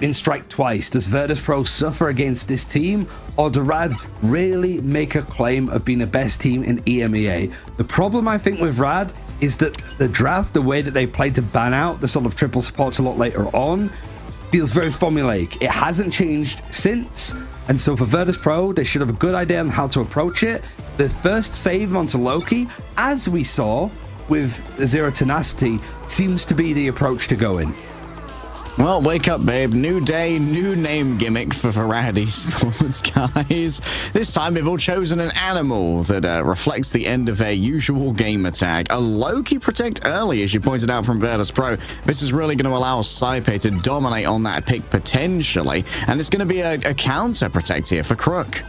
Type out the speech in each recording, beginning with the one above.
in strike twice. Does Virtus Pro suffer against this team, or do Rad really make a claim of being the best team in EMEA? The problem I think with Rad is that the draft, the way that they play to ban out the sort of triple supports a lot later on, feels very formulaic. It hasn't changed since, and so for Virtus Pro, they should have a good idea on how to approach it. The first save onto Loki, as we saw with Zero Tenacity, seems to be the approach to go in. Well, wake up, babe. New day, new name gimmick for Rad Esports, guys. This time, they've all chosen an animal that reflects the end of their usual gamer tag. A Loki Protect early, as you pointed out from Virtus Pro. This is really going to allow Saipe to dominate on that pick, potentially. And it's going to be a counter Protect here for Crook.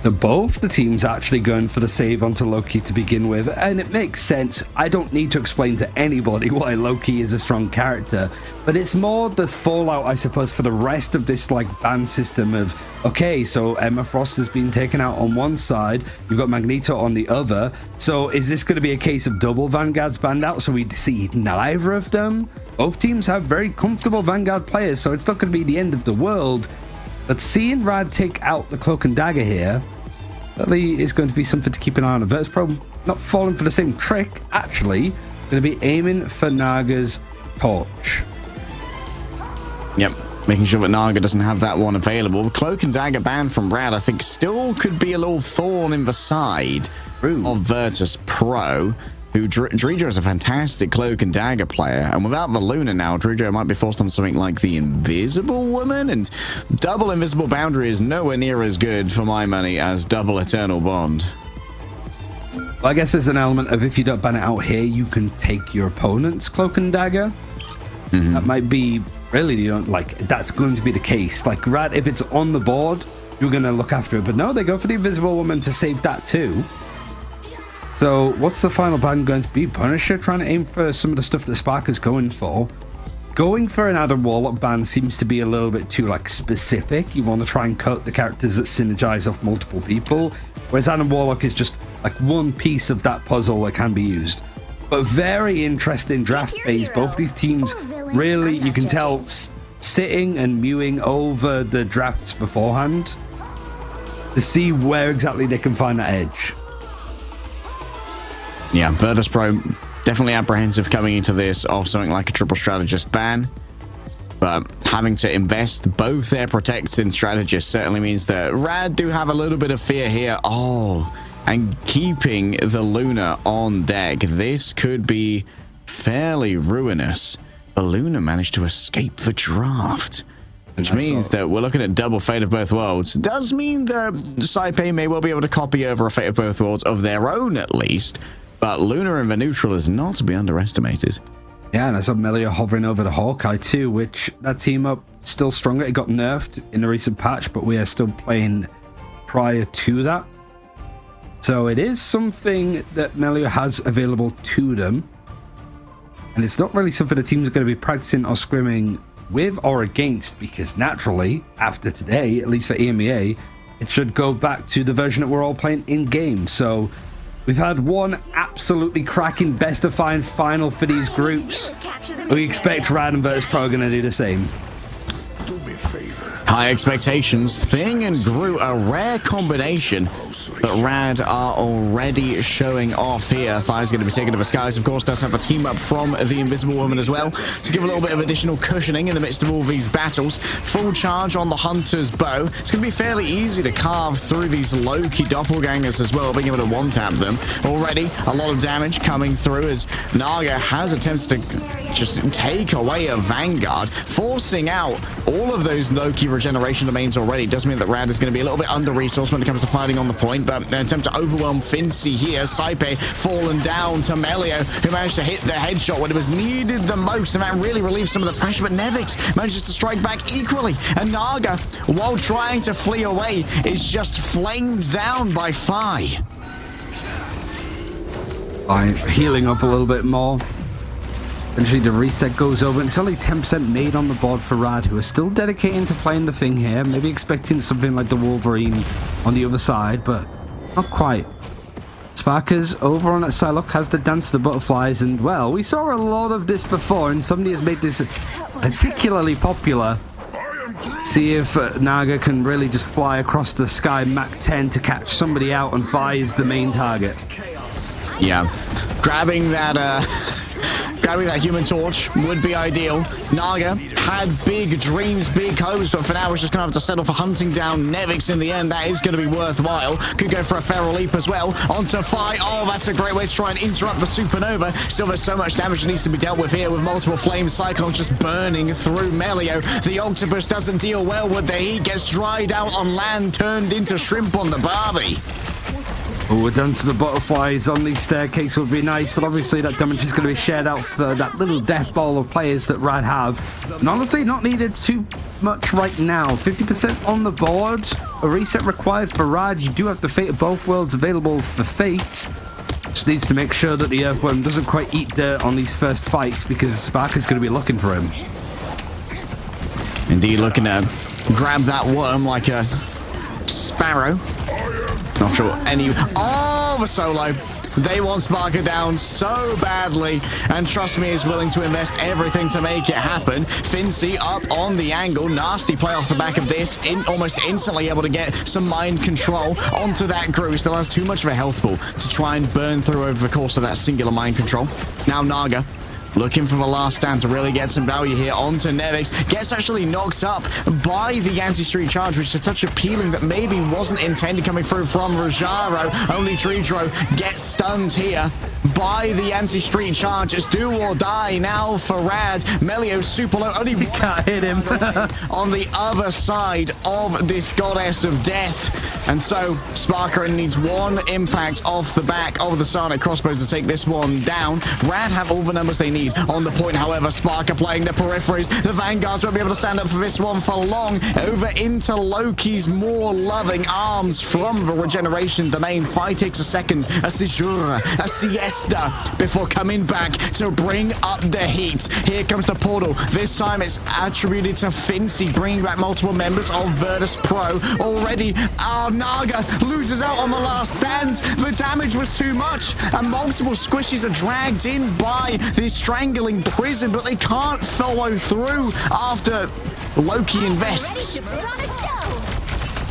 So both the teams actually going for the save onto Loki to begin with, and it makes sense. I don't need to explain to anybody why Loki is a strong character, but it's more the fallout, I suppose, for the rest of this like ban system of, okay, so Emma Frost has been taken out on one side, you've got Magneto on the other, so is this going to be a case of double Vanguards banned out, so we see neither of them? Both teams have very comfortable Vanguard players, so it's not going to be the end of the world, but seeing Rad take out the Cloak and Dagger here certainly is going to be something to keep an eye on. Virtus Pro not falling for the same trick, actually going to be aiming for Naga's torch. Yep, making sure that Naga doesn't have that one available. Cloak and Dagger banned from Rad, I think, still could be a little thorn in the side of Virtus Pro, who Drijo is a fantastic Cloak and Dagger player, and without the Luna now, Drijo might be forced on something like the Invisible Woman, and double Invisible Boundary is nowhere near as good for my money as double Eternal Bond. Well, I guess there's an element of if you don't ban it out here, you can take your opponent's Cloak and Dagger. That might be really, you know, like that's going to be the case. Like Rad, if it's on the board, you're going to look after it, but no, they go for the Invisible Woman to save that too. So what's the final ban going to be? Punisher trying to aim for some of the stuff that Sparker's going for. Going for an Adam Warlock ban seems to be a little bit too like specific. You want to try and cut the characters that synergize off multiple people, whereas Adam Warlock is just like one piece of that puzzle that can be used. But very interesting draft phase. Both these teams really, you can tell, sitting and mewing over the drafts beforehand to see where exactly they can find that edge. Yeah, Virtus Pro definitely apprehensive coming into this of something like a triple strategist ban, but having to invest both their protects in strategists certainly means that Rad do have a little bit of fear here. Oh, and keeping the Luna on deck, this could be fairly ruinous. The Luna managed to escape the draft, which means that we're looking at double Fate of Both Worlds. Does mean that Saipe may well be able to copy over a Fate of Both Worlds of their own, at least. But Luna in the neutral is not to be underestimated. Yeah, and I saw Melia hovering over the Hawkeye too, which that team up still stronger. It got nerfed in the recent patch, but we are still playing prior to that. So it is something that Melia has available to them. And it's not really something the teams are going to be practicing or scrimming with or against, because naturally, after today, at least for EMEA, it should go back to the version that we're all playing in-game. So we've had one absolutely cracking best of five final for these groups. We expect Rad and Virtus Pro are going to do the same. High expectations. Thing and Groot, a rare combination, but Rad are already showing off here. Thigh's going to be taken to the skies. Of course, does have a team up from the Invisible Woman as well to give a little bit of additional cushioning in the midst of all these battles. Full charge on the Hunter's bow. It's going to be fairly easy to carve through these low-key doppelgangers as well, being able to one-tap them. Already, a lot of damage coming through as Naga has attempted to just take away a Vanguard, forcing out all of those low-key regeneration domains already. Does mean that Rad is going to be a little bit under-resourced when it comes to fighting on the point, but an attempt to overwhelm Fincy here. Saipe fallen down to Melio, who managed to hit the headshot when it was needed the most, and that really relieved some of the pressure, but Nevix manages to strike back equally, and Naga, while trying to flee away, is just flamed down by Fi. Healing up a little bit more. Eventually the reset goes over, and it's only 10% made on the board for Rad, who are still dedicating to playing the thing here, maybe expecting something like the Wolverine on the other side, but not quite. Sparker's over on at Psylocke has to dance the butterflies, and well, we saw a lot of this before, and somebody has made this particularly popular. See if Naga can really just fly across the sky Mach 10 to catch somebody out, and Fi is the main target. Yeah, grabbing that human torch would be ideal. Naga had big dreams, big hopes, but for now we're just going to have to settle for hunting down Nevix in the end. That is going to be worthwhile. Could go for a feral leap as well. Onto Fi. Oh, that's a great way to try and interrupt the supernova. Still, there's so much damage that needs to be dealt with here with multiple flame cyclones just burning through Melio. The octopus doesn't deal well with the heat, gets dried out on land, turned into shrimp on the Barbie. Oh, a dance to the butterflies on the staircase would be nice, but obviously that damage is going to be shared out for that little death ball of players that Rad have. And honestly, not needed too much right now. 50% on the board. A reset required for Rad. You do have the Fate of Both Worlds available for Fate. Just needs to make sure that the Earthworm doesn't quite eat dirt on these first fights, because Sparker's going to be looking for him. Indeed, looking to grab that worm like a sparrow. Not sure any... Oh, the solo. They want Sparker down so badly, and trust me, is willing to invest everything to make it happen. Fincy up on the angle. Nasty play off the back of this. Almost instantly able to get some mind control onto that Gru. Still has too much of a health pool to try and burn through over the course of that singular mind control. Now Naga looking for the last stand to really get some value here onto Nevix. Gets actually knocked up by the anti-street charge, which is a touch appealing that maybe wasn't intended coming through from Rajaro. Only Tridro gets stunned here by the anti-street charge. It's do or die now for Rad. Melio super low. Only one can't hit him. on the other side of this goddess of death. And so Sparker needs one impact off the back of the Sonic crossbows to take this one down. Rad have all the numbers they need on the point. However, Sparker playing the peripheries. The Vanguards won't be able to stand up for this one for long. Over into Loki's more loving arms from the regeneration domain. Fi takes a second, a séjour, a siesta before coming back to bring up the heat. Here comes the portal. This time it's attributed to Fincy, bringing back multiple members of Virtus Pro. Already, Naga loses out on the last stand. The damage was too much, and multiple squishies are dragged in by this strangling prison, but they can't follow through after Loki invests.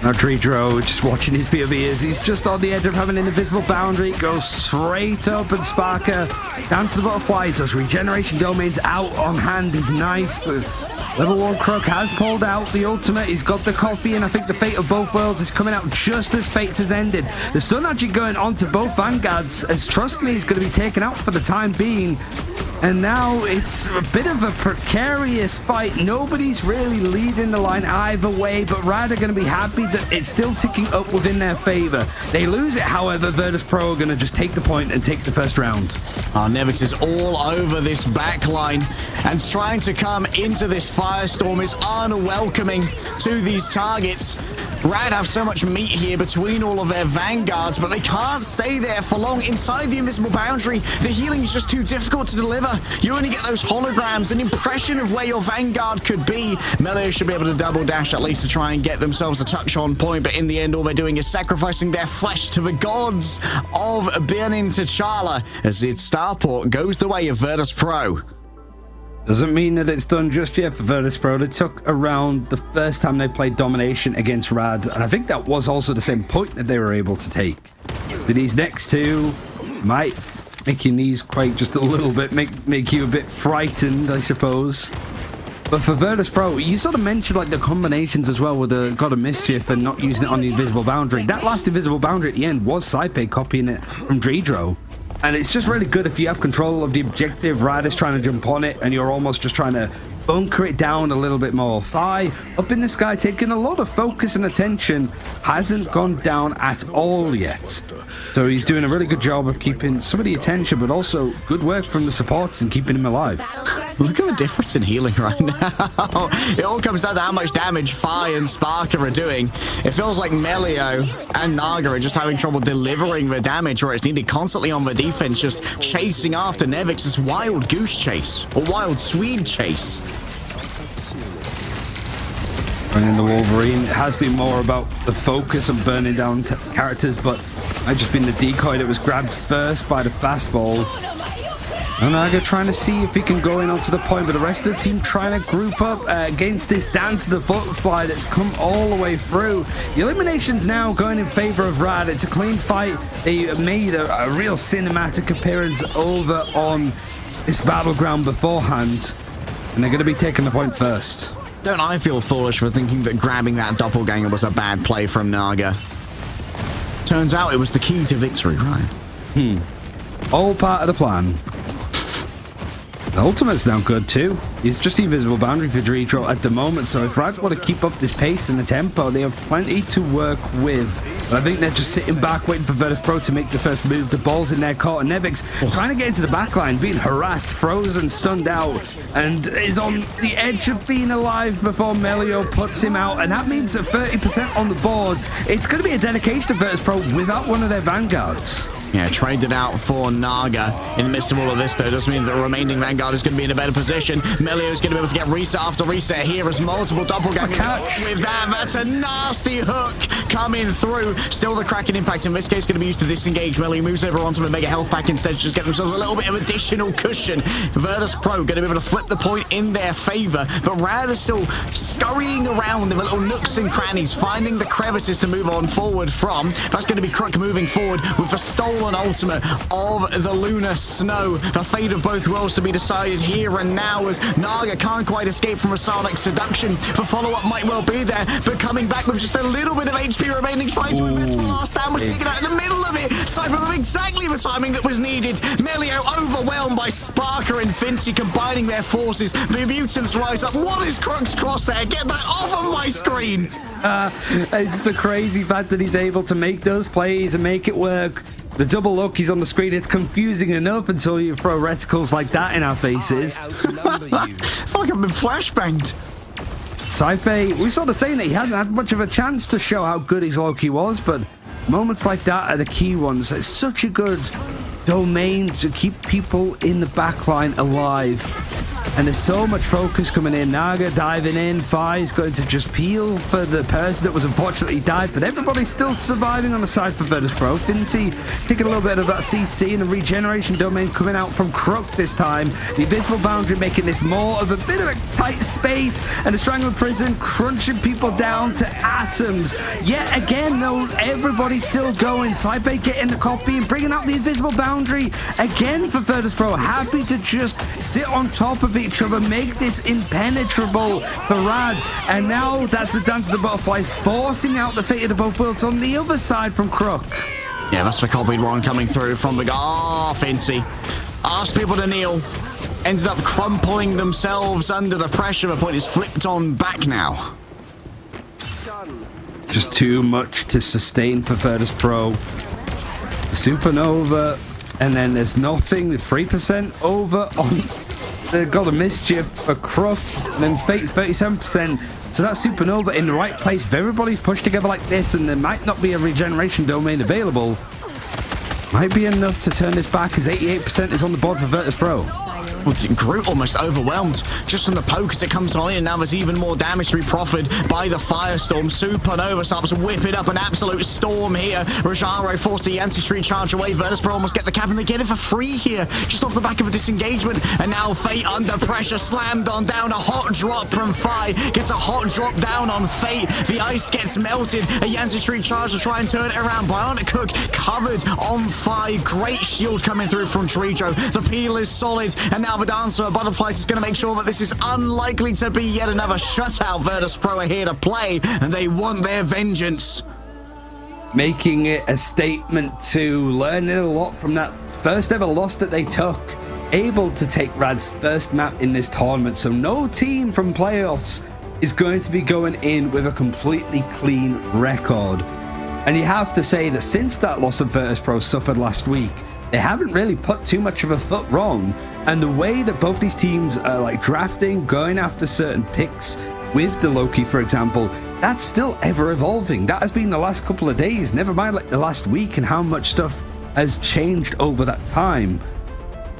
Now Tridro just watching his POVs. He's just on the edge of having an invisible boundary. Goes straight up, and Sparker down to the butterflies. Those regeneration domains out on hand is nice, but Level 1 Crook has pulled out the ultimate. He's got the copy, and I think the Fate of Both Worlds is coming out just as Fates has ended. The stun actually going on to both Vanguards, as Trust Me is going to be taken out for the time being. And now it's a bit of a precarious fight. Nobody's really leading the line either way, but Rad are going to be happy that it's still ticking up within their favor. They lose it, however, Virtus Pro are going to just take the point and take the first round. Nevix is all over this backline, and trying to come into this firestorm is unwelcoming to these targets. Rad have so much meat here between all of their Vanguards, but they can't stay there for long inside the invisible boundary. The healing is just too difficult to deliver. You only get those holograms, an impression of where your Vanguard could be. Melio should be able to double dash at least to try and get themselves a touch on point, but in the end all they're doing is sacrificing their flesh to the gods of Burning T'Challa as its starport goes the way of Virtus Pro. Doesn't mean that it's done just yet for Virtus Pro. They took around the first time they played Domination against Rad, and I think that was also the same point that they were able to take. These next two might make your knees quake just a little bit, make you a bit frightened, I suppose. But for Virtus Pro, you sort of mentioned like the combinations as well with the God of Mischief and not using it on the invisible boundary. That last invisible boundary at the end was Saipe copying it from Dredro. And it's just really good if you have control of the objective. Rad is trying to jump on it, and you're almost just trying to bunker it down a little bit more. Fi up in the sky, taking a lot of focus and attention, hasn't gone down at all yet. So he's doing a really good job of keeping some of the attention, but also good work from the supports and keeping him alive. Look at the difference in healing right now. It all comes down to how much damage Fi and Sparker are doing. It feels like Melio and Naga are just having trouble delivering the damage where it's needed, constantly on the defense, just chasing after Nevix's wild goose chase, or wild Swede chase. Running the Wolverine. It has been more about the focus and burning down characters, but I've just been the decoy that was grabbed first by the fastball. Onaga trying to see if he can go in onto the point, but the rest of the team trying to group up against this Dance of the Butterfly that's come all the way through. The elimination's now going in favor of Rad. It's a clean fight. They made a real cinematic appearance over on this battleground beforehand, and they're going to be taking the point first. Don't I feel foolish for thinking that grabbing that doppelganger was a bad play from Naga? Turns out it was the key to victory, right? All part of the plan. The ultimate's now good too. It's just invisible boundary for Dritro at the moment, so if Rad want to keep up this pace and the tempo, they have plenty to work with. But I think they're just sitting back waiting for Virtus Pro to make the first move. The ball's in their court, and Nevix trying to get into the backline, being harassed, frozen, stunned out, and is on the edge of being alive before Melio puts him out, and that means that 30% on the board. It's going to be a dedication to Virtus Pro without one of their vanguards. Yeah, traded out for Naga. In the midst of all of this, though, does mean that the remaining Vanguard is going to be in a better position. Melio's going to be able to get reset after reset here as multiple doppelgangers. With that, that's a nasty hook coming through. Still the Kraken impact in this case going to be used to disengage. Melio moves over onto the Mega Health Pack instead to just get themselves a little bit of additional cushion. Virtus Pro going to be able to flip the point in their favor, but Rad is still scurrying around in the little nooks and crannies, finding the crevices to move on forward from. That's going to be Crook moving forward with the stolen ultimate of the Lunar Snow. The fate of both worlds to be decided here and now, as Naga can't quite escape from a Sonic Seduction. The follow-up might well be there, but coming back with just a little bit of HP remaining, trying to invest for last stand, was taken out in the middle of it. Cyber with exactly the timing that was needed. Melio overwhelmed by Sparker and Fincy combining their forces. The mutants rise up. What is Crook's crosshair? Get that off of my screen! It's the crazy fact that he's able to make those plays and make it work. The double look he's on the screen, it's confusing enough until you throw reticles like that in our faces. I feel like I've been flashbanged. Saipe, we sort of saying that he hasn't had much of a chance to show how good his Loki was, but moments like that are the key ones. It's such a good domain to keep people in the backline alive. And there's so much focus coming in. Naga diving in. Fi's going to just peel for the person that was unfortunately died, but everybody's still surviving on the side for Virtus Pro. Fincy taking a little bit of that CC, and the regeneration domain coming out from Crook this time. The invisible boundary making this more of a bit of a tight space, and the strangled prison crunching people down to atoms. Yet again, though, everybody's still going. Saipe getting the copy and bringing out the invisible boundary again for Virtus Pro. Happy to just sit on top of each other, make this impenetrable for Rad, and now that's the Dance of the Butterflies forcing out the fate of the both worlds on the other side from Crook. Yeah, that's the copied one coming through from the Fincy. Asked people to kneel, ended up crumpling themselves under the pressure. The point is flipped on back now. Just too much to sustain for Virtus Pro. Supernova, and then there's nothing. 3% over on the God of Mischief for Crook, and then Fate 37%. So that Supernova in the right place. If everybody's pushed together like this, and there might not be a regeneration domain available, might be enough to turn this back, as 88% is on the board for Virtus Pro. Groot almost overwhelmed just from the poke as it comes on in. Now there's even more damage to be proffered by the Firestorm. Supernova starts whipping up an absolute storm here. Rajaro forced a Yancey Street charge away. Virtus Pro almost get the cap, and they get it for free here, just off the back of a disengagement. And now Fate under pressure, slammed on down. A hot drop from Fi, gets a hot drop down on Fate. The ice gets melted. A Yancey Street charge to try and turn it around. Bionic Cook covered on Fi. Great shield coming through from Trijo. The peel is solid, and now the Dancer of Butterflies is going to make sure that this is unlikely to be yet another shutout. Virtus Pro are here to play, and they want their vengeance. Making it a statement to learning a lot from that first ever loss that they took. Able to take Rad's first map in this tournament, so no team from playoffs is going to be going in with a completely clean record. And you have to say that since that loss of Virtus Pro suffered last week, they haven't really put too much of a foot wrong, and the way that both these teams are like drafting, going after certain picks with the Loki, for example, that's still ever evolving. That has been the last couple of days, never mind like the last week and how much stuff has changed over that time.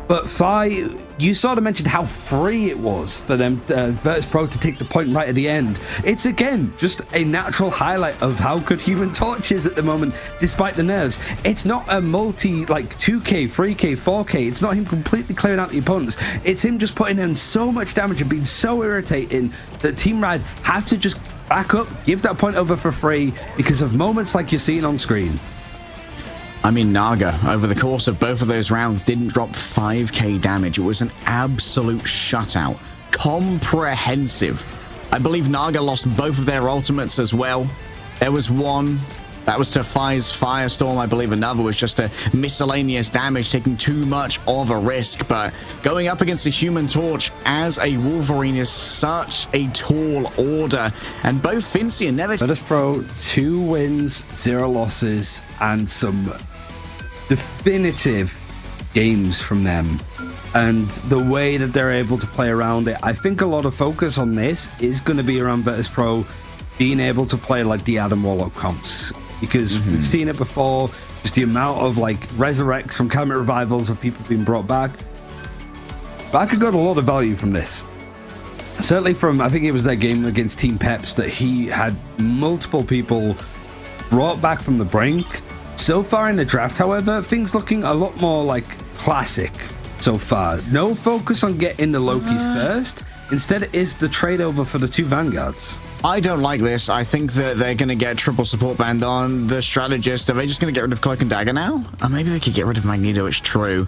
But Fi, you sort of mentioned how free it was for them, Virtus Pro, to take the point right at the end. It's, again, just a natural highlight of how good Human Torch is at the moment, despite the nerfs. It's not a multi, like, 2k, 3k, 4k. It's not him completely clearing out the opponents. It's him just putting in so much damage and being so irritating that Team Rad have to just back up, give that point over for free because of moments like you're seeing on screen. I mean, Naga, over the course of both of those rounds, didn't drop 5k damage. It was an absolute shutout. Comprehensive. I believe Naga lost both of their ultimates as well. There was one that was to Fi's Firestorm. I believe another was just a miscellaneous damage, taking too much of a risk. But going up against a Human Torch as a Wolverine is such a tall order. And both Fincy and Never... Virtus Pro, 2 wins, 0 losses, and some definitive games from them, and the way that they're able to play around it. I think a lot of focus on this is going to be around Virtus Pro being able to play like the Adam Warlock comps, because we've seen it before, just the amount of like resurrects from Climate Revivals of people being brought back. Baka got a lot of value from this, certainly from, I think it was their game against Team Peps, that he had multiple people brought back from the brink. So far in the draft, however, things looking a lot more like classic so far. No focus on getting the Lokis first. Instead, it is the trade over for the 2 Vanguards. I don't like this. I think that they're going to get triple support banned on the strategist. Are they just going to get rid of Cloak and Dagger now? Or maybe they could get rid of Magneto. It's true.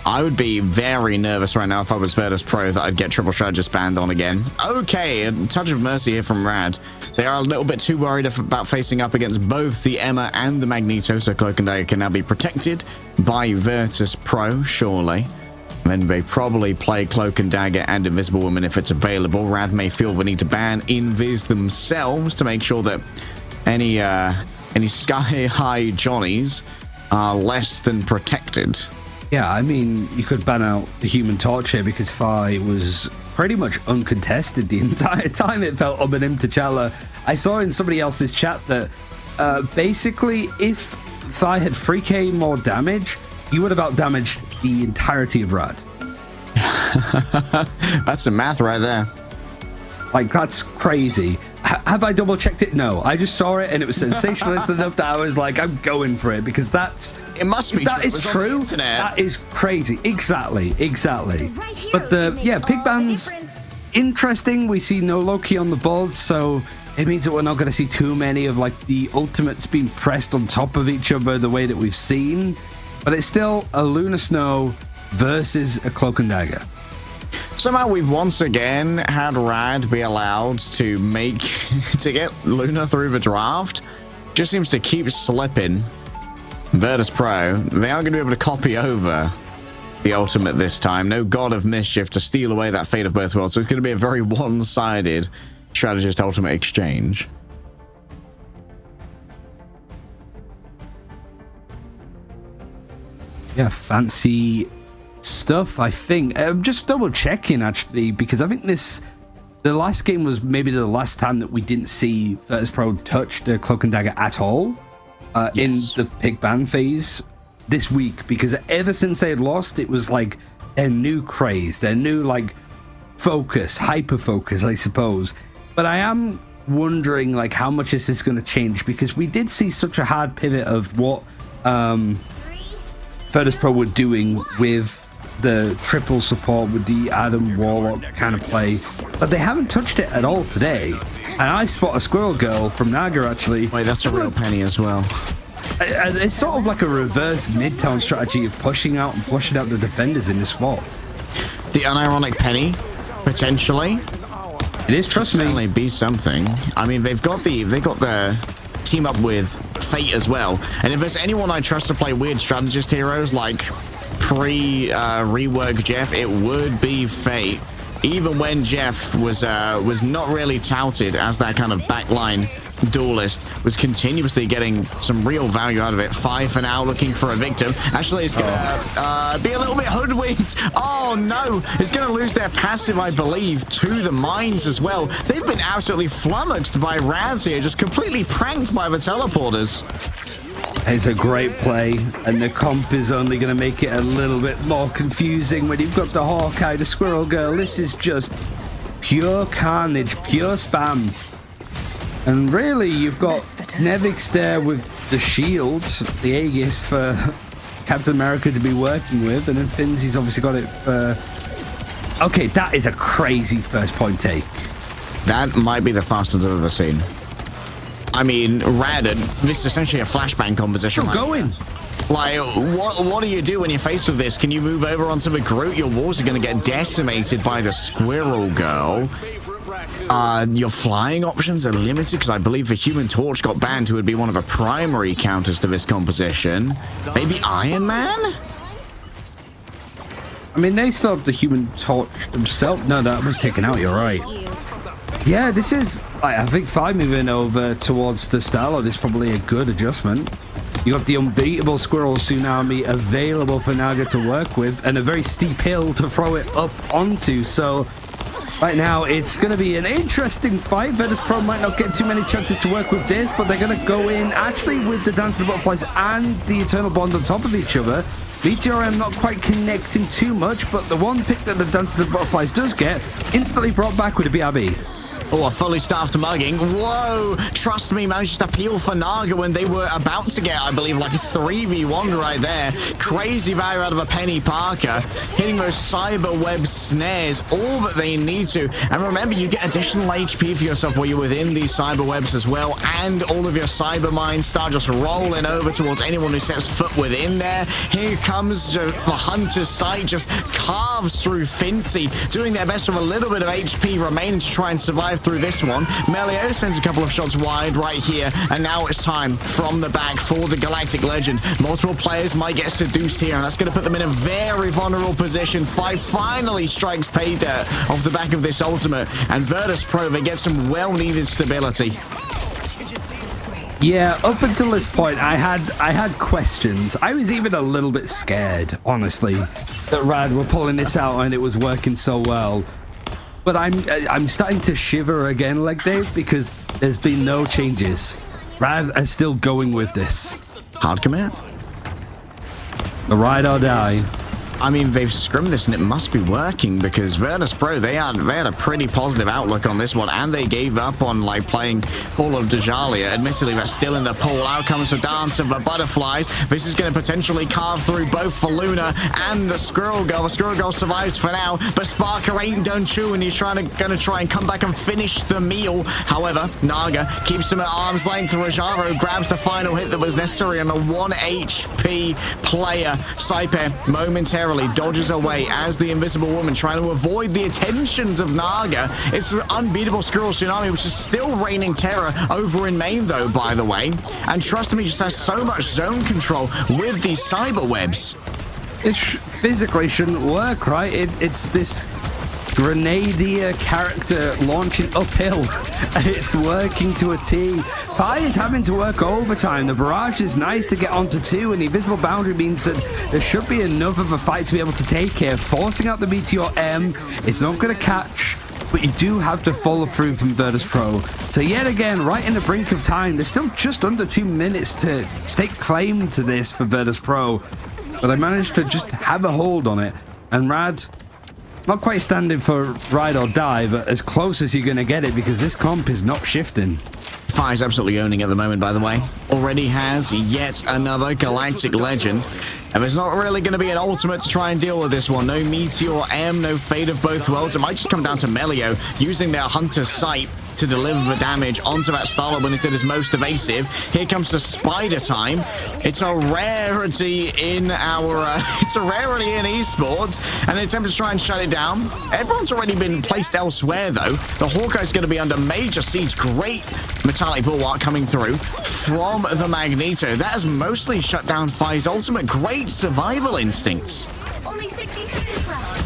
I would be very nervous right now if I was Virtus Pro that I'd get triple strategist banned on again. Okay, a touch of mercy here from Rad. They are a little bit too worried about facing up against both the EMEA and the Magneto, so Cloak and Dagger can now be protected by Virtus Pro, surely. And then they probably play Cloak and Dagger and Invisible Woman if it's available. Rad may feel the need to ban Invis themselves to make sure that any sky-high Johnnies are less than protected. Yeah, I mean, you could ban out the Human Torch here because Fi was pretty much uncontested the entire time. It felt Obanim T'Challa. I saw in somebody else's chat that basically if Fi had 3k more damage, he would have outdamaged the entirety of Rad. That's some math right there. Like, that's crazy. Have I double checked it? No, I just saw it and it was sensationalist enough that I was like, I'm going for it, because it must be that true. is true. That is crazy. Exactly. But the pig ban's interesting. We see no Loki on the board, so it means that we're not going to see too many of like the ultimates being pressed on top of each other the way that we've seen. But it's still a Lunar Snow versus a Cloak and Dagger. Somehow we've once again had Rad be allowed to get Luna through the draft. Just seems to keep slipping. Virtus Pro, they are going to be able to copy over the ultimate this time. No God of Mischief to steal away that Fate of Both Worlds. So it's going to be a very one-sided strategist ultimate exchange. Yeah, fancy stuff, I think. I'm just double checking actually, because I think the last game was maybe the last time that we didn't see Virtus Pro touch the Cloak and Dagger at all in the pick ban phase this week, because ever since they had lost, it was like their new craze, their new like focus, hyper focus, I suppose. But I am wondering like how much is this going to change, because we did see such a hard pivot of what Virtus Pro were doing with the triple support with the Adam Warlock kind of play, but they haven't touched it at all today. And I spot a Squirrel Girl from Naga actually. Wait, that's a real penny as well. It's sort of like a reverse mid-town strategy of pushing out and flushing out the defenders in this spot. The unironic penny, potentially. It is, trust me. Certainly be something. I mean, they've got the team up with Fate as well. And if there's anyone I trust to play weird strategist heroes like rework Jeff, it would be Fate. Even when Jeff was not really touted as that kind of backline duelist, was continuously getting some real value out of it. 5 for now, looking for a victim. Actually, it's gonna be a little bit hoodwinked. Oh no, it's gonna lose their passive, I believe, to the mines as well. They've been absolutely flummoxed by Rads here, just completely pranked by the teleporters. It's a great play, and the comp is only going to make it a little bit more confusing when you've got the Hawkeye, the Squirrel Girl. This is just pure carnage, pure spam. And really, you've got Nevix there with the shield, the Aegis for Captain America to be working with, and then Finzy's obviously got it for... Okay, that is a crazy first point take. That might be the fastest I've ever seen. I mean, Rad, this is essentially a flashbang composition. Still going. Like, what do you do when you're faced with this? Can you move over onto the Groot? Your walls are going to get decimated by the Squirrel Girl. Your flying options are limited because I believe the Human Torch got banned, who would be one of the primary counters to this composition. Maybe Iron Man? I mean, they still have the Human Torch themselves. No, that was taken out. You're right. Yeah, this is, I think 5 moving over towards the Starlord is probably a good adjustment. You got the unbeatable Squirrel Tsunami available for Naga to work with, and a very steep hill to throw it up onto. So right now it's going to be an interesting fight. Virtus Pro might not get too many chances to work with this, but they're going to go in actually with the Dance of the Butterflies and the Eternal Bond on top of each other. Meteor M not quite connecting too much, but the one pick that the Dance of the Butterflies does get instantly brought back with a BRB. Oh, a fully staffed mugging. Whoa! Trust me, managed to peel for Naga when they were about to get, I believe, like a 3v1 right there. Crazy value out of a Penny Parker. Hitting those cyber web snares, all that they need to. And remember, you get additional HP for yourself while you're within these cyber webs as well. And all of your cyber mines start just rolling over towards anyone who sets foot within there. Here comes the Hunter's Sight, just carves through Fincy, doing their best with a little bit of HP remaining to try and survive through this one. Melio sends a couple of shots wide right here, and now it's time from the back for the Galactic Legend. Multiple players might get seduced here, and that's going to put them in a very vulnerable position. 5 finally strikes pay dirt off the back of this ultimate, and Virtus Pro, they get some well-needed stability. Yeah, up until this point, I had questions. I was even a little bit scared, honestly, that Rad were pulling this out and it was working so well. But I'm starting to shiver again, like Dave, because there's been no changes. Rad are still going with this. Hard commit. The ride or die. I mean, they've scrimmed this and it must be working, because Virtus Pro, they had a pretty positive outlook on this one, and they gave up on like playing Hall of Dajalia. Admittedly, they're still in the pool. Out comes the Dance of the Butterflies. This is going to potentially carve through both for Luna and the Squirrel Girl. The Squirrel Girl survives for now, but Sparker ain't done chewing. He's gonna try and come back and finish the meal. However, Naga keeps him at arm's length. Rajaro grabs the final hit that was necessary on a 1 HP player. Saipe momentarily dodges away as the Invisible Woman, trying to avoid the attentions of Naga. It's an unbeatable Squirrel Tsunami, which is still raining terror over in main, though, by the way. And trust me, just has so much zone control with these cyber webs. It physically shouldn't work, right? It's this Grenadier character launching uphill, and it's working to a T. Fi is having to work overtime. The barrage is nice to get onto 2, and the invisible boundary means that there should be enough of a fight to be able to take here. Forcing out the Meteor M, it's not going to catch, but you do have to follow through from Virtus Pro. So yet again, right in the brink of time, there's still just under 2 minutes to stake claim to this for Virtus Pro, but I managed to just have a hold on it, and Rad, not quite standing for ride or die, but as close as you're going to get it, because this comp is not shifting. Fi's absolutely owning at the moment, by the way. Already has yet another Galactic Legend. And there's not really going to be an ultimate to try and deal with this one. No Meteor M, no Fate of Both Worlds. It might just come down to Melio using their Hunter's Sight to deliver the damage onto that Starlord when it is most evasive. Here comes the Spider Time. It's a rarity in our it's a rarity in esports, and an attempt to try and shut it down. Everyone's already been placed elsewhere, though. The Hawkeye's going to be under major siege. Great metallic bulwark coming through from the Magneto. That has mostly shut down Fi's ultimate. Great survival instincts.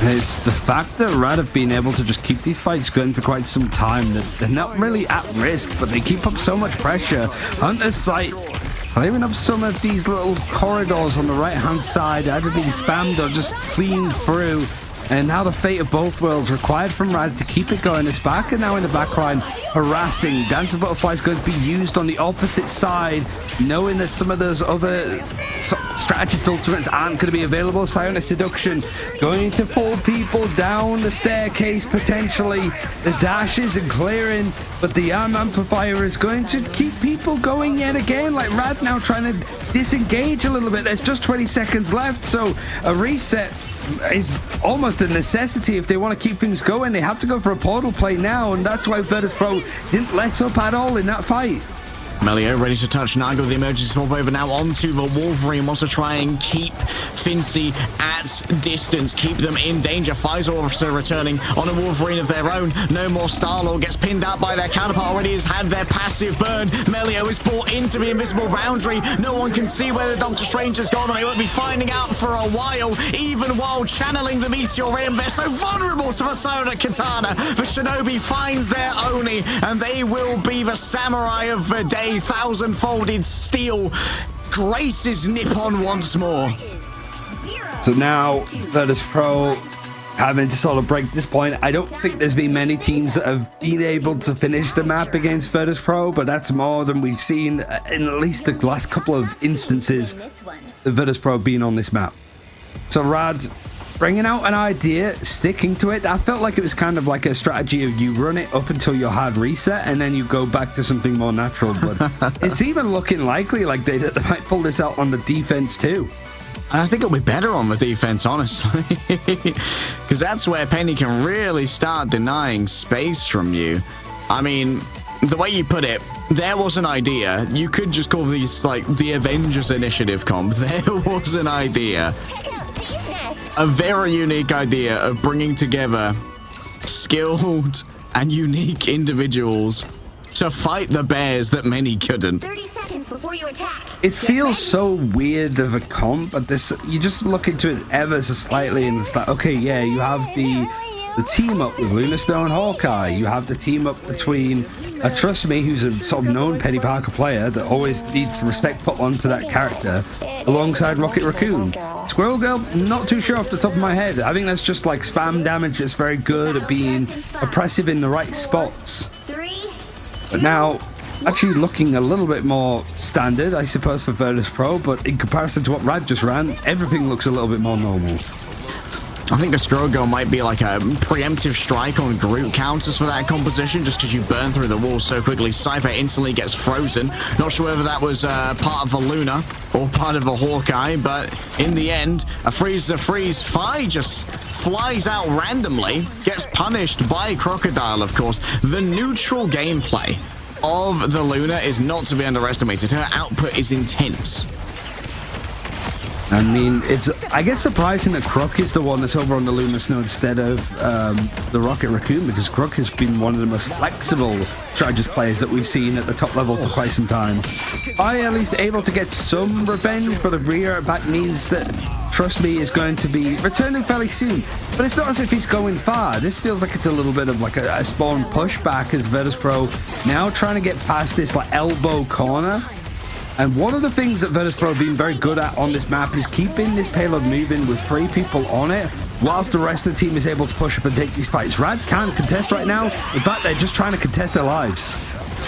It's the fact that Rad have been able to just keep these fights going for quite some time, that they're not really at risk, but they keep up so much pressure. Hunter's Sight clearing up some of these little corridors on the right-hand side, either being spammed or just cleaned through. And now the fate of both worlds required from Rad to keep it going. It's back and now in the backline, harassing. Dance of Butterfly is going to be used on the opposite side, knowing that some of those other strategist ultimates aren't going to be available. Psionic Seduction going to pull people down the staircase potentially. The dashes and clearing, but the arm amplifier is going to keep people going yet again. Like Rad now trying to disengage a little bit. There's just 20 seconds left, so a reset is almost a necessity if they want to keep things going. They have to go for a portal play now, and that's why Virtus Pro didn't let up at all in that fight. Melio ready to touch Naga with the emergency swap over now onto the Wolverine. Wants to try and keep Fincy at distance, keep them in danger. Pfizer also returning on a Wolverine of their own. No more Star-Lord, gets pinned out by their counterpart already, has had their passive burned. Melio is brought into the invisible boundary. No one can see where the Doctor Strange has gone. They won't be finding out for a while, even while channeling the Meteor Rim. They're so vulnerable to the Psionic Katana. The Shinobi finds their Oni, and they will be the samurai of the day. Thousand-folded steel graces Nippon once more. So now Virtus Pro having to sort of break this point. I don't think there's been many teams that have been able to finish the map against Virtus Pro, but that's more than we've seen in at least the last couple of instances of Virtus Pro being on this map. So Rad bringing out an idea, sticking to it. I felt like it was kind of like a strategy of you run it up until your hard reset and then you go back to something more natural. But it's even looking likely like they might pull this out on the defense too. I think it'll be better on the defense, honestly, because that's where Penny can really start denying space from you. I mean, the way you put it, there was an idea. You could just call these like the Avengers Initiative comp. There was an idea. A very unique idea of bringing together skilled and unique individuals to fight the bears that many couldn't. 30 seconds before you attack. It feels so weird of a comp, but this, you just look into it ever so slightly and it's like, okay, yeah, you have the team up with Luna Snow and Hawkeye. You have the team up between Trust Me, who's a sort of known Penny Parker player that always needs respect put onto that character, alongside Rocket Raccoon. Squirrel Girl, not too sure off the top of my head. I think that's just like spam damage that's very good at being oppressive in the right spots. But now, actually looking a little bit more standard, I suppose, for Virtus Pro, but in comparison to what Rad just ran, everything looks a little bit more normal. I think the Strogo might be like a preemptive strike on Groot counters for that composition, just because you burn through the wall so quickly. Cypher instantly gets frozen. Not sure whether that was part of the Luna or part of the Hawkeye, but in the end, a freeze. Fi just flies out randomly, gets punished by Crocodile, of course. The neutral gameplay of the Luna is not to be underestimated. Her output is intense. I mean, it's, I guess, surprising that Croc is the one that's over on the Luna Snow instead of the Rocket Raccoon, because Croc has been one of the most flexible strategist players that we've seen at the top level for quite some time. I at least able to get some revenge, but the rear back means that Trust Me is going to be returning fairly soon. But it's not as if he's going far. This feels like it's a little bit of like a spawn pushback as Virtus Pro now trying to get past this like elbow corner. And one of the things that Virtus Pro have been very good at on this map is keeping this payload moving with 3 people on it, whilst the rest of the team is able to push up and take these fights. Rad can't contest right now. In fact, they're just trying to contest their lives.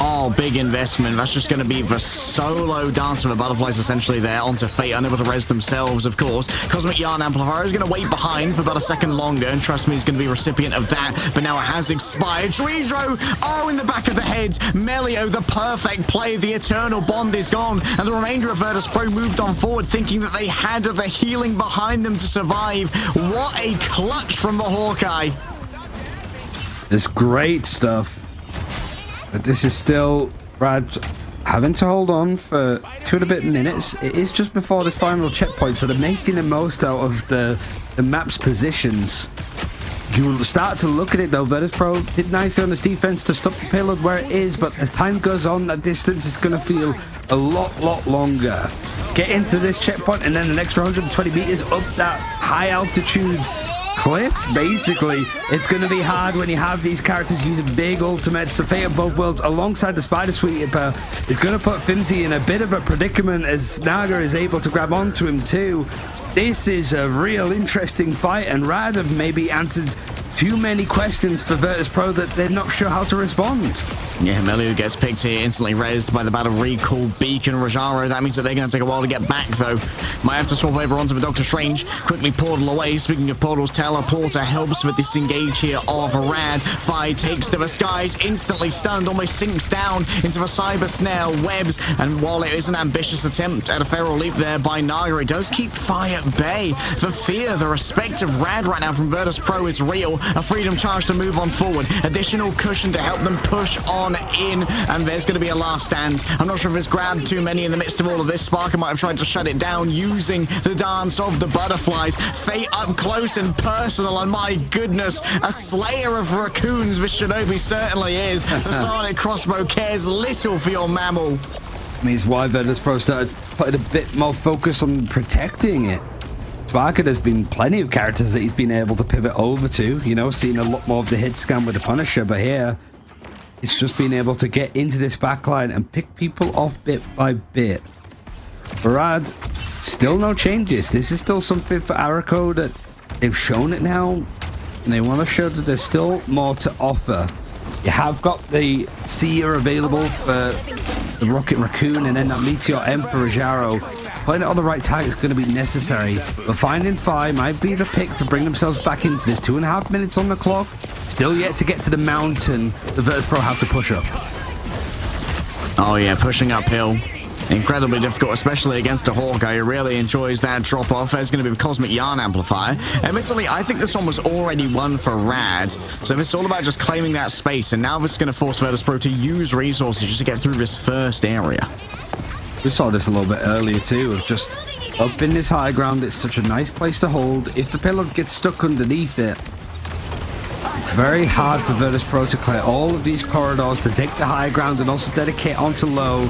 Oh, big investment. That's just going to be the solo dance for the butterflies essentially there onto Fate, unable to res themselves, of course. Cosmic Yarn Amplifier is going to wait behind for about a second longer, and Trust Me is going to be recipient of that, but now it has expired. Treedro, oh, in the back of the head. Melio, the perfect play. The eternal bond is gone, and the remainder of Virtus Pro moved on forward, thinking that they had the healing behind them to survive. What a clutch from the Hawkeye. It's great stuff. But this is still Rad having to hold on for 2 and a bit minutes. It is just before this final checkpoint, so they're making the most out of the map's positions. You'll start to look at it though. Virtus Pro did nicely on his defense to stop the payload where it is, but as time goes on, that distance is going to feel a lot longer. Get into this checkpoint and then an extra 120 meters up that high altitude cliff. Basically, it's going to be hard when you have these characters using big ultimates. The fate of both worlds alongside the Spider Sweeper is going to put Fimsy in a bit of a predicament as Naga is able to grab onto him too. This is a real interesting fight, and Rad have maybe answered too many questions for Virtus Pro that they're not sure how to respond. Yeah, Melu gets picked here, instantly raised by the battle recall beacon. Rajaro, that means that they're going to take a while to get back, though. Might have to swap over onto the Doctor Strange. Quickly portal away. Speaking of portals, Teleporter helps with disengage here of Rad. Fi takes to the skies, instantly stunned, almost sinks down into the cyber snare webs. And while it is an ambitious attempt at a feral leap there by Naga, it does keep Fi at bay. The fear, the respect of Rad right now from Virtus Pro is real. A freedom charge to move on forward. Additional cushion to help them push on in, and there's going to be a last stand. I'm not sure if it's grabbed too many in the midst of all of this. Sparker might have tried to shut it down using the dance of the butterflies. Fate up close and personal, and my goodness, a slayer of raccoons this Shinobi certainly is. The Sonic Crossbow cares little for your mammal. Means why Virtus Pro started putting a bit more focus on protecting it. Sparker, there's been plenty of characters that he's been able to pivot over to, you know, seeing a lot more of the hit scan with the Punisher, but here it's just being able to get into this backline and pick people off bit by bit. Rad, still no changes. This is still something for Araco that they've shown it now, and they want to show that there's still more to offer. You have got the Seer available for the Rocket Raccoon, and then that Meteor M for Rajaro. Putting it on the right tag is going to be necessary, but finding Fi might be the pick to bring themselves back into this. 2.5 minutes on the clock. Still yet to get to the mountain. The Virtus Pro have to push up. Oh yeah, pushing uphill. Incredibly difficult, especially against a Hawkeye who really enjoys that drop-off. There's going to be a Cosmic Yarn Amplifier. Admittedly, I think this one was already won for Rad, so it's all about just claiming that space, and now this is going to force Virtus Pro to use resources just to get through this first area. We saw this a little bit earlier too, of just up in this high ground. It's such a nice place to hold. If the payload gets stuck underneath it, it's very hard for Virtus Pro to clear all of these corridors, to take the high ground and also dedicate onto low.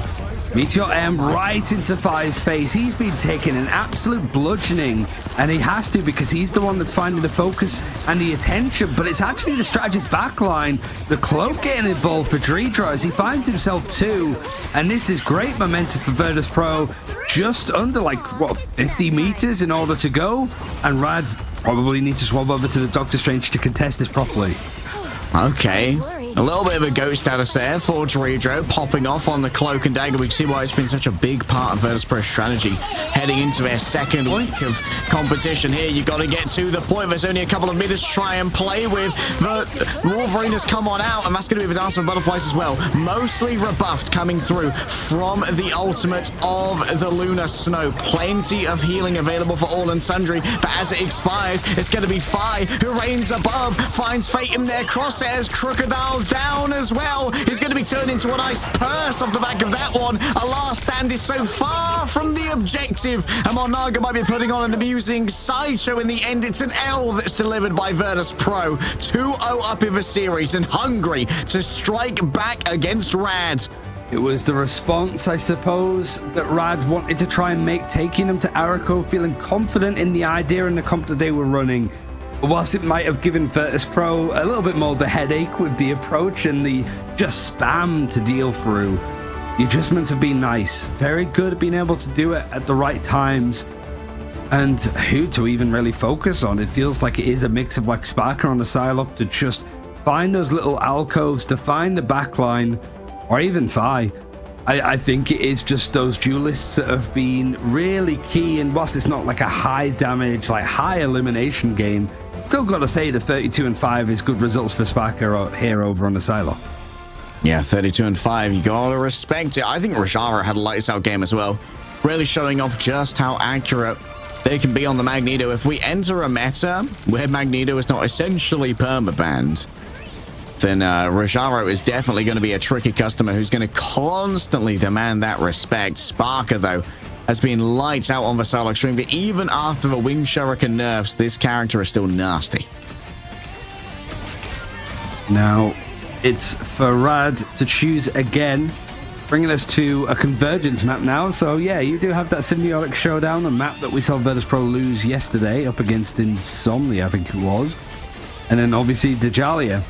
Meteor M right into Fi's face. He's been taking an absolute bludgeoning, and he has to, because he's the one that's finding the focus and the attention, but it's actually the strategist backline. The cloak getting involved for Dreedra as he finds himself too, and this is great momentum for Virtus Pro. Just under, like, what, 50 meters in order to go, and Rad's probably need to swap over to the Doctor Strange to contest this properly. Okay. A little bit of a ghost status there for Dreedra, popping off on the Cloak and Dagger. We can see why it's been such a big part of Virtus Pro's strategy. Heading into their second week of competition here, you got to get to the point. There's only a couple of meters to try and play with. The Wolverine has come on out, and that's going to be the Dance of Butterflies as well. Mostly rebuffed coming through from the ultimate of the Lunar Snow. Plenty of healing available for all and sundry, but as it expires, it's going to be Fi who reigns above, finds Fate in their crosshairs. Crocodile's down as well. He's going to be turned into a nice purse off the back of that one. A last stand is so far from the objective, and Monaga might be putting on an amusing sideshow in the end. It's an L that's delivered by Virtus Pro. 2-0 up in the series and hungry to strike back against Rad. It was the response, I suppose, that Rad wanted to try and make, taking them to Araco, feeling confident in the idea and the comp that they were running. But whilst it might have given Virtus Pro a little bit more of the headache with the approach and the just spam to deal through, the adjustments have been nice. Very good at being able to do it at the right times. And who to even really focus on. It feels like it is a mix of like Sparker on the Psylocke to just find those little alcoves, to find the backline, or even Fi. I think it is just those duelists that have been really key, and whilst it's not like a high damage, like high elimination game, still got to say the 32-5 is good results for Sparker here over on the Psylocke. Yeah, 32-5, you gotta respect it. I think Rajara had a lights out game as well, really showing off just how accurate they can be on the Magneto. If we enter a meta where Magneto is not essentially permabanned, then Rajaro is definitely going to be a tricky customer who's going to constantly demand that respect. Sparker, though, has been lights out on the Psylocke stream, but even after the Wing Shuriken nerfs, this character is still nasty. Now, it's for Rad to choose again, bringing us to a Convergence map now. So, yeah, you do have that Symbiotic Showdown, a map that we saw Virtus Pro lose yesterday up against Insomnia, I think it was. And then, obviously, Djalia,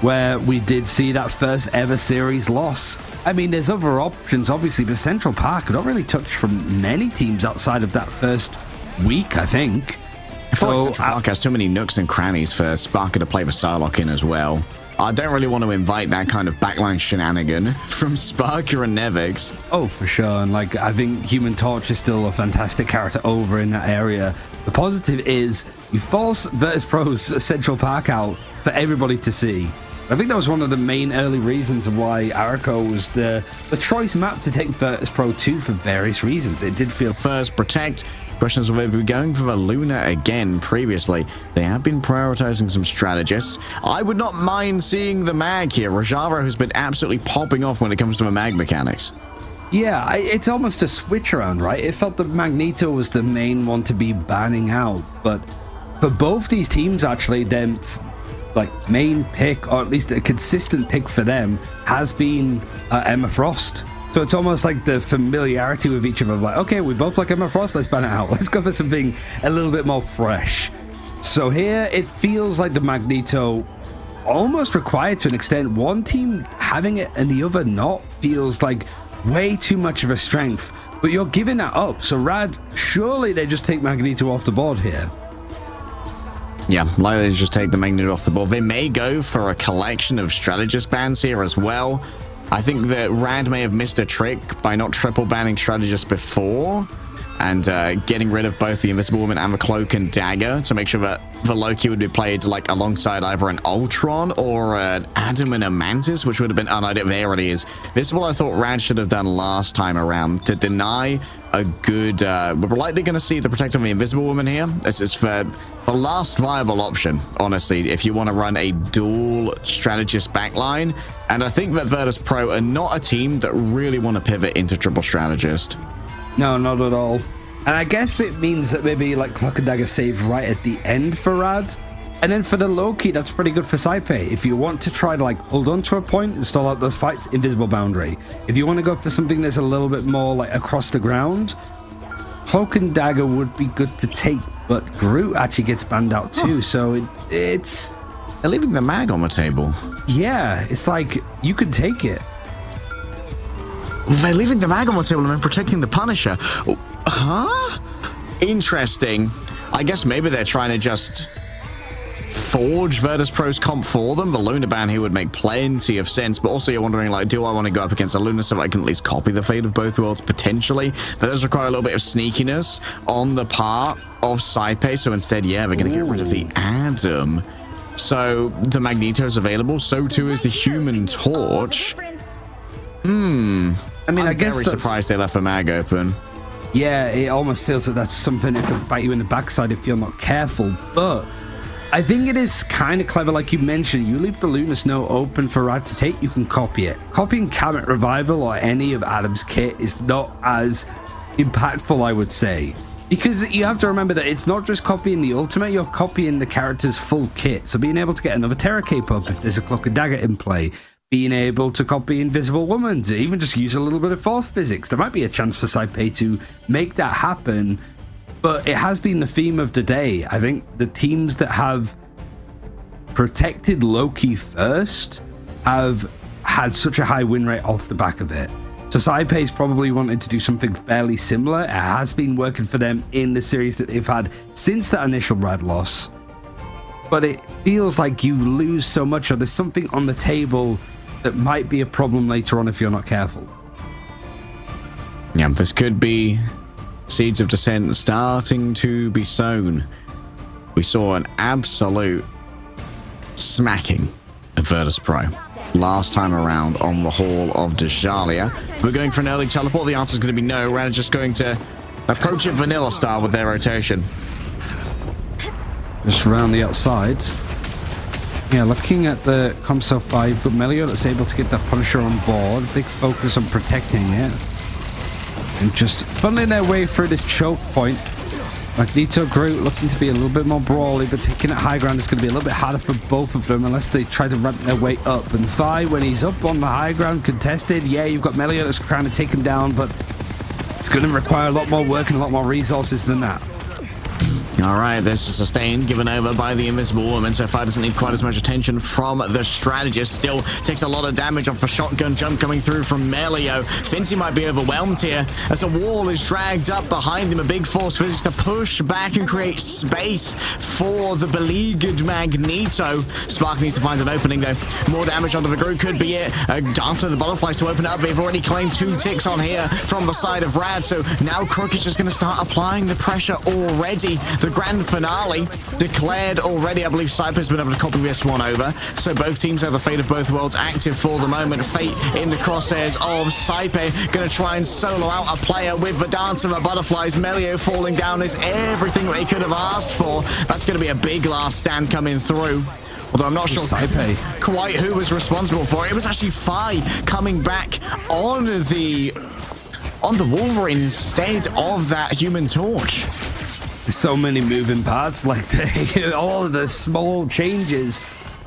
where we did see that first ever series loss. I mean, there's other options, obviously, but Central Park not really touched from many teams outside of that first week, I think. I feel like Central Park has too many nooks and crannies for Sparker to play the Psylocke in as well. I don't really want to invite that kind of backline shenanigan from Sparker and Nevix. Oh, for sure. And like, I think Human Torch is still a fantastic character over in that area. The positive is you force Virtus.pro's Central Park out for everybody to see. I think that was one of the main early reasons why Arako was the choice map to take Virtus.pro to for various reasons. It did feel first protect. Questions of maybe going for the Luna again previously. They have been prioritizing some strategists. I would not mind seeing the mag here. Rajaro has been absolutely popping off when it comes to the mag mechanics. Yeah, it's almost a switch around, right? It felt that Magneto was the main one to be banning out, but for both these teams, actually, their like main pick, or at least a consistent pick for them, has been Emma Frost. So it's almost like the familiarity with each other, like, okay, we both like Emma Frost, let's ban it out. Let's go for something a little bit more fresh. So here, it feels like the Magneto almost required to an extent. One team having it and the other not feels like way too much of a strength, but you're giving that up. So Rad, surely they just take Magneto off the board here. Yeah, likely to just take the Magneto off the board. They may go for a collection of strategist bans here as well. I think that Rad may have missed a trick by not triple banning strategists before and getting rid of both the Invisible Woman and the Cloak and Dagger to make sure that the Loki would be played like alongside either an Ultron or an Adam and a Mantis, which would have been unideal. There it is. This is what I thought Rad should have done last time around to deny a good... we're likely going to see the Protector of the Invisible Woman here. This is for the last viable option, honestly, if you want to run a dual strategist backline. And I think that Virtus.pro are not a team that really want to pivot into triple strategist. No, not at all. And I guess it means that maybe like Cloak and Dagger save right at the end for Rad. And then for the Loki, that's pretty good for Saipe. If you want to try to like hold on to a point and stall out those fights, Invisible Boundary. If you want to go for something that's a little bit more like across the ground, Cloak and Dagger would be good to take. But Groot actually gets banned out too, so it's... They're leaving the mag on the table. Yeah, it's like, you could take it. They're leaving the mag on the table and then protecting the Punisher. Huh? Interesting. I guess maybe they're trying to just forge Virtus.pro's comp for them. The Luna ban here would make plenty of sense, but also you're wondering, like, do I want to go up against a Luna so I can at least copy the fate of both worlds potentially? But those require a little bit of sneakiness on the part of Saipe, so instead, yeah, we're going to get rid of the Adam. So the Magneto's available, so too is the Human Torch. I mean, I'm very surprised they left the mag open. Yeah, it almost feels that that's something that could bite you in the backside if you're not careful, but I think it is kind of clever, like you mentioned. You leave the Luna Snow open for Rad to take, you can copy it. Copying Comet Revival or any of Adam's kit is not as impactful, I would say. Because you have to remember that it's not just copying the ultimate, you're copying the character's full kit. So being able to get another Terra Cape up if there's a Cloak and Dagger in play, being able to copy Invisible Woman, to even just use a little bit of Force Physics. There might be a chance for Saipe to make that happen, but it has been the theme of the day. I think the teams that have protected Loki first have had such a high win rate off the back of it. So Saipe's probably wanted to do something fairly similar. It has been working for them in the series that they've had since that initial Rad loss. But it feels like you lose so much, or there's something on the table that might be a problem later on if you're not careful. Yeah, this could be seeds of dissent starting to be sown. We saw an absolute smacking of Virtus.pro last time around on the Hall of Djalia. We're going for an early teleport. The answer is going to be no. Rad just going to approach it vanilla style with their rotation. Just around the outside. Yeah, looking at the Comso 5, but Melio that's able to get that Punisher on board. Big focus on protecting it. And just funneling their way through this choke point. Magneto, Groot looking to be a little bit more brawly, but taking it high ground is going to be a little bit harder for both of them unless they try to ramp their way up. And Vi, when he's up on the high ground contested, yeah, you've got Melio that's trying to take him down, but it's going to require a lot more work and a lot more resources than that. All right, this is sustained, given over by the Invisible Woman. So far doesn't need quite as much attention from the strategist. Still takes a lot of damage off a shotgun jump coming through from Melio. Fincy might be overwhelmed here as a wall is dragged up behind him. A big force physics to push back and create space for the beleaguered Magneto. Spark needs to find an opening though. More damage onto the group could be it. Dance of the butterflies to open it up. They've already claimed 2 ticks on here from the side of Rad. So now Crook is just going to start applying the pressure already. The grand finale declared already. I believe Cypher's been able to copy this one over. So both teams have the fate of both worlds active for the moment. Fate in the crosshairs of Cypher. Going to try and solo out a player with the dance of the butterflies. Melio falling down is everything they could have asked for. That's going to be a big last stand coming through. Although I'm not sure quite who was responsible for it. It was actually Fi coming back on the Wolverine instead of that Human Torch. So many moving parts, like all of the small changes.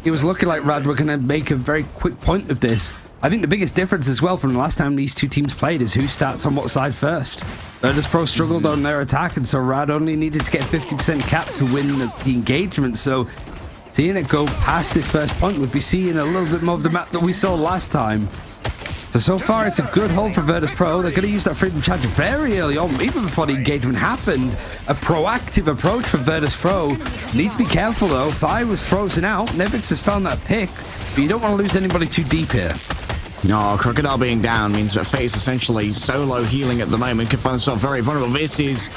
It was looking like Rad were going to make a very quick point of this. I think the biggest difference as well from the last time these two teams played is who starts on what side first. Virtus Pro struggled on their attack, and so Rad only needed to get 50% cap to win the engagement. So seeing it go past this first point would be seeing a little bit more of the map that we saw last time. So far, it's a good hold for Virtus Pro. They're going to use that Freedom Charge very early on, even before the engagement happened. A proactive approach for Virtus Pro. Need to be careful, though. Fi was frozen out. Nevix has found that pick, but you don't want to lose anybody too deep here. No, Crocodile being down means that Fate's essentially solo healing at the moment. Can find himself very vulnerable. This is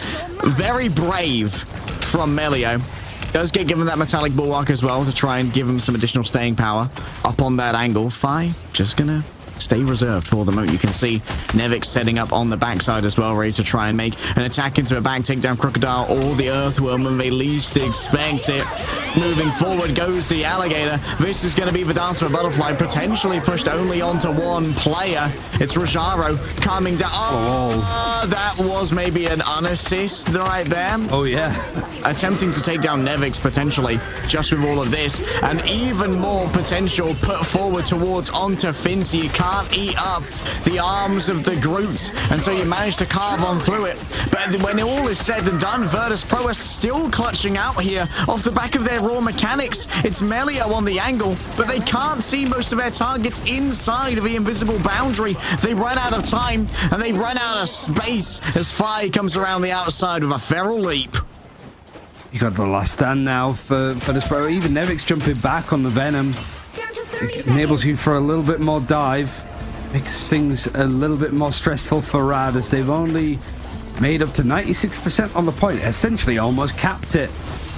very brave from Melio. Does get given that metallic bulwark as well to try and give him some additional staying power up on that angle. Fi just gonna stay reserved for the moment. You can see Nevix setting up on the backside as well, ready to try and make an attack into a back, take down Crocodile or the Earthworm when they least expect it. Moving forward goes the Alligator. This is going to be the Dance of a Butterfly, potentially pushed only onto one player. It's Rajaro coming down. Oh, that was maybe an unassist right there. Oh, yeah. Attempting to take down Nevix potentially just with all of this, and even more potential put forward towards onto Fincy. You can't eat up the arms of the Groot, and so you manage to carve on through it. But when all is said and done, Virtus Pro are still clutching out here off the back of their raw mechanics. It's Melio on the angle, but they can't see most of their targets inside of the invisible boundary. They run out of time, and they run out of space as Fi comes around the outside with a feral leap. You got the last stand now for this pro. Even Nevix jumping back on the Venom. It enables you for a little bit more dive. Makes things a little bit more stressful for Rad as they've only made up to 96% on the point. Essentially almost capped it.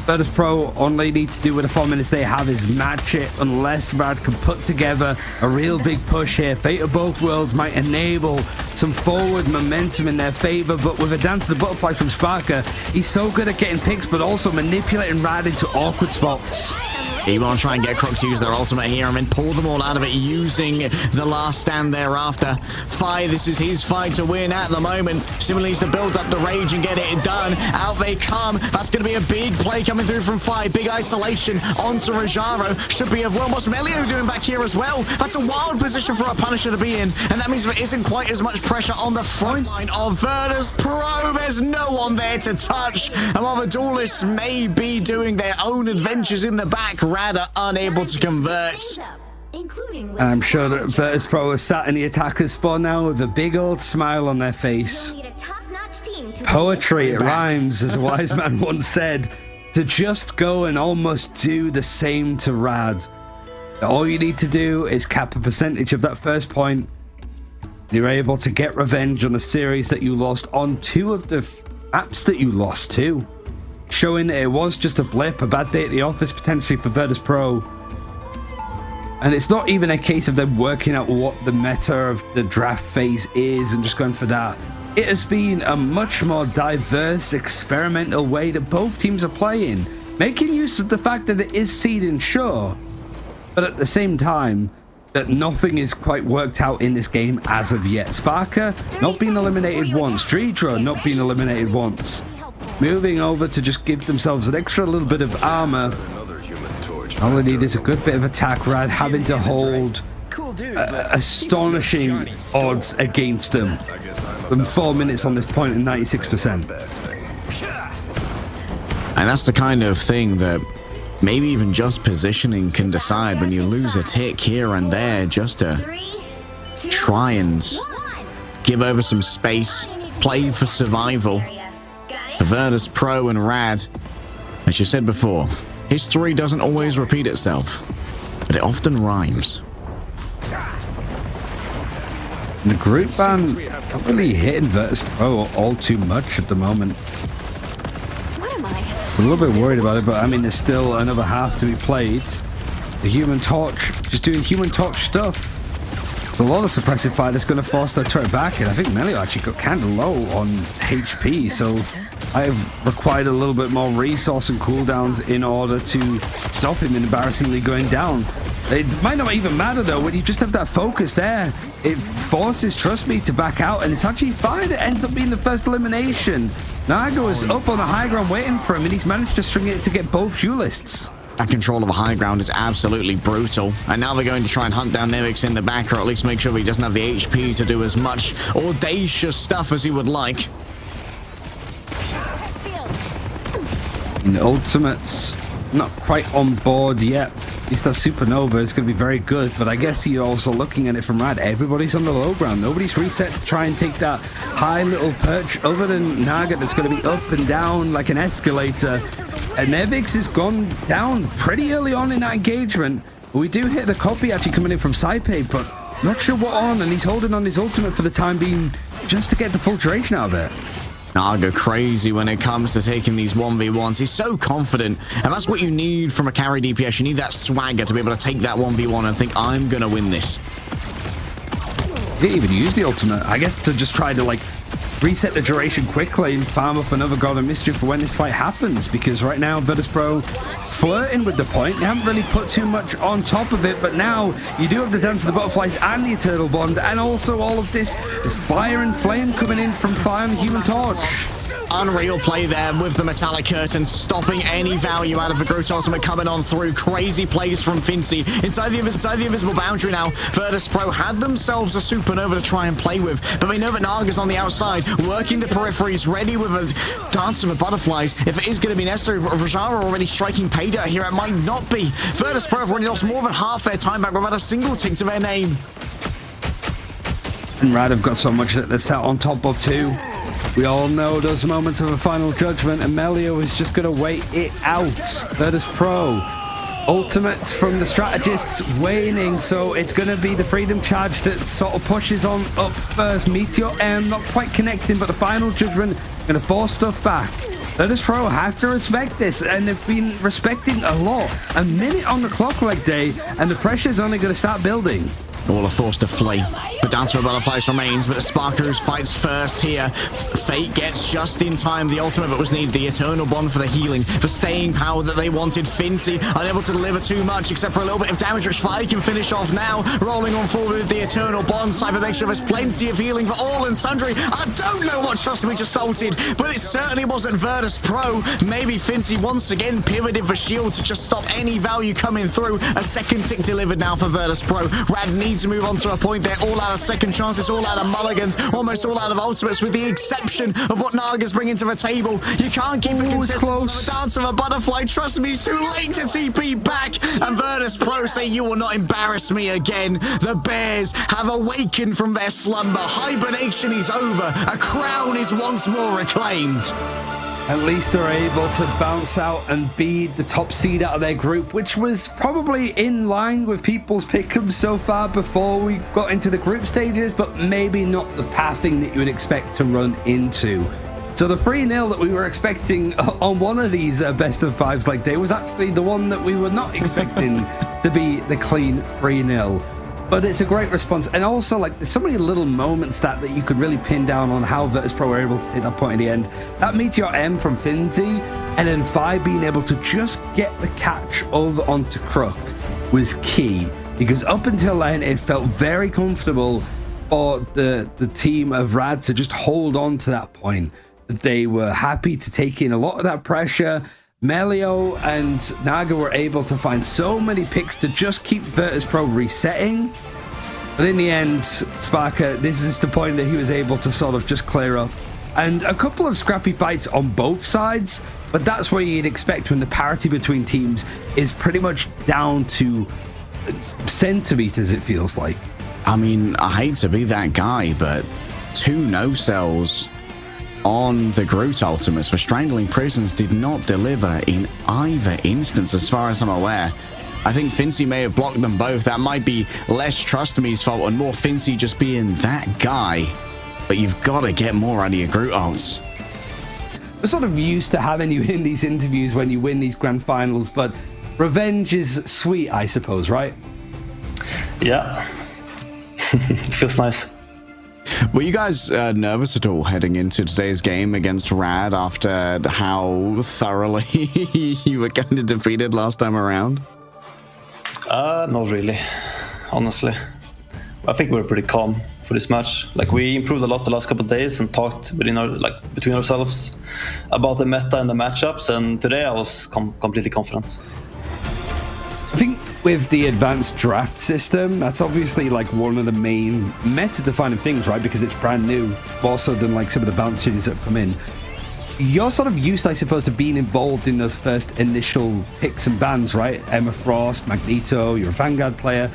Virtus Pro only need to do with the 4 minutes they have is match it unless Rad can put together a real big push here. Fate of both worlds might enable some forward momentum in their favor, but with a Dance of the Butterfly from Sparker, he's so good at getting picks but also manipulating Rad into awkward spots. You want to try and get Crook to use their ultimate here and then pull them all out of it using the last stand thereafter. Fi, this is his fight to win at the moment. Still needs to build up the rage and get it done. Out they come. That's going to be a big play coming through from Fi. Big isolation onto Rajaro. Should be of well. What's Melio doing back here as well? That's a wild position for a Punisher to be in. And that means there isn't quite as much pressure on the front line of Virtus Pro. There's no one there to touch. And while the duelists may be doing their own adventures in the back, Rad are unable to convert. And I'm sure that Virtus Pro is sat in the attacker's spawn now with a big old smile on their face. Poetry, it rhymes, as a wise man once said, to just go and almost do the same to Rad. All you need to do is cap a percentage of that first point. You're able to get revenge on the series that you lost on 2 of the maps that you lost to. Showing that it was just a blip, a bad day at the office potentially for Virtus Pro. And it's not even a case of them working out what the meta of the draft phase is and just going for that. It has been a much more diverse, experimental way that both teams are playing, making use of the fact that it is seeding, sure, but at the same time, that nothing is quite worked out in this game as of yet. Sparker not being eliminated once, Dreedra not being eliminated once. Moving over to just give themselves an extra little bit of armor. All they need is a good bit of attack. Rad having to hold astonishing odds against them. From 4 minutes on this point and 96%. And that's the kind of thing that maybe even just positioning can decide when you lose a tick here and there, just to 3, 2, try and 1. give over some space, play for survival. Got For it? Virtus Pro and Rad, as you said before, history doesn't always repeat itself, but it often rhymes. The group ban not really hitting Virtus Pro all too much at the moment. What am I? A little bit worried about it, but I mean, there's still another half to be played. The Human Torch, just doing Human Torch stuff. There's a lot of suppressive fire that's going to force that turret back, and I think Melio actually got kind of low on HP, so I've required a little bit more resource and cooldowns in order to stop him embarrassingly going down. It might not even matter though, when you just have that focus there, it forces, trust me, to back out, and it's actually fine. It ends up being the first elimination. Naga is up on the high ground waiting for him, and he's managed to string it to get both duelists. That control of the high ground is absolutely brutal, and now they're going to try and hunt down Nevix in the back, or at least make sure he doesn't have the HP to do as much audacious stuff as he would like. And Ultimate's not quite on board yet. At least that Supernova is going to be very good, but I guess you're also looking at it from Rad. Everybody's on the low ground. Nobody's reset to try and take that high little perch, other than Naga, that's going to be up and down like an escalator. And Nevix has gone down pretty early on in that engagement. We do hit the copy actually coming in from Saipe, but not sure what on, and he's holding on his ultimate for the time being just to get the full duration out of it. Naga crazy when it comes to taking these 1v1s. He's so confident, and that's what you need from a carry DPS. You need that swagger to be able to take that 1v1 and think, I'm gonna win this. He didn't even use the ultimate, I guess, to just try to like reset the duration quickly and farm up another God of Mischief for when this fight happens, because right now Virtus Pro flirting with the point. They haven't really put too much on top of it, but now you do have the Dance of the Butterflies and the Eternal Bond, and also all of this fire and flame coming in from Fire and the Human Torch. Unreal play there with the metallic curtain, stopping any value out of the Groot ultimate coming on through. Crazy plays from Fincy inside the invisible boundary now. Virtus Pro had themselves a Supernova to try and play with, but they know that Naga's on the outside, working the peripheries, ready with a Dance of the Butterflies. If it is going to be necessary, Rajara already striking pay dirt here. It might not be. Virtus Pro have already lost more than half their time back without a single tick to their name. And Rad have got so much that they're sat on top of too. We all know those moments of a final judgment, and Melio is just going to wait it out. Virtus Pro. Ultimates from the strategists waning, so it's going to be the Freedom Charge that sort of pushes on up first. Meteor M not quite connecting, but the final judgment going to force stuff back. Virtus Pro have to respect this, and they've been respecting a lot. A minute on the clock like day, and the pressure's only going to start building. All are forced to flee. The Dancer of Butterflies remains, but the Sparkers fights first here. Fate gets just in time the ultimate that was needed, the Eternal Bond for the healing, the staying power that they wanted. Fincy unable to deliver too much except for a little bit of damage, which Fire can finish off now. Rolling on forward with the Eternal Bond. Cyber makes sure there's plenty of healing for all and sundry. I don't know what Trust Me just ulted, but it certainly wasn't Virtus Pro. Maybe Fincy once again pivoted for shield to just stop any value coming through. A second tick delivered now for Virtus Pro. Rad needs to move on to a point. They're all out of second chances, all out of mulligans, almost all out of ultimates, with the exception of what Naga's bringing to the table. You can't keep a contest on the Dance of a Butterfly. Trust me, it's too late to TP back. And Virtus Pro say, you will not embarrass me again. The Bears have awakened from their slumber. Hibernation is over. A crown is once more reclaimed. At least they're able to bounce out and be the top seed out of their group, which was probably in line with people's pick'ems so far before we got into the group stages, but maybe not the pathing that you would expect to run into. So the 3-0 that we were expecting on one of these best of fives like day was actually the one that we were not expecting to be the clean 3-0. But it's a great response, and also like there's so many little moments that you could really pin down on how Virtus Pro were able to take that point in the end. That Meteor M from Finty, and then Fi being able to just get the catch over onto Crook was key, because up until then it felt very comfortable for the team of Rad to just hold on to that point. They were happy to take in a lot of that pressure. Melio and Naga were able to find so many picks to just keep Virtus Pro resetting. But in the end, Sparker, this is the point that he was able to sort of just clear up and a couple of scrappy fights on both sides, but that's where you'd expect when the parity between teams is pretty much down to centimeters, it feels like. I mean, I hate to be that guy, but 2 no-cells on the Groot ultimates for strangling prisons did not deliver in either instance, as far as I'm aware. I think Fincy may have blocked them both. That might be less Trust Me's fault and more Fincy just being that guy. But you've got to get more out of your Groot ults. We're sort of used to having you in these interviews when you win these grand finals, but revenge is sweet, I suppose, right? Yeah. It feels nice. Were you guys nervous at all heading into today's game against Rad after how thoroughly you were kind of defeated last time around? Not really, honestly. I think we're pretty calm for this match. Like, we improved a lot the last couple of days and talked between ourselves about the meta and the matchups, and today I was completely confident. I think with the advanced draft system, that's obviously like one of the main meta-defining things, right? Because it's brand new, more so than like some of the balance changes that have come in. You're sort of used, I suppose, to being involved in those first initial picks and bans, right? Emma Frost, Magneto, you're a Vanguard player.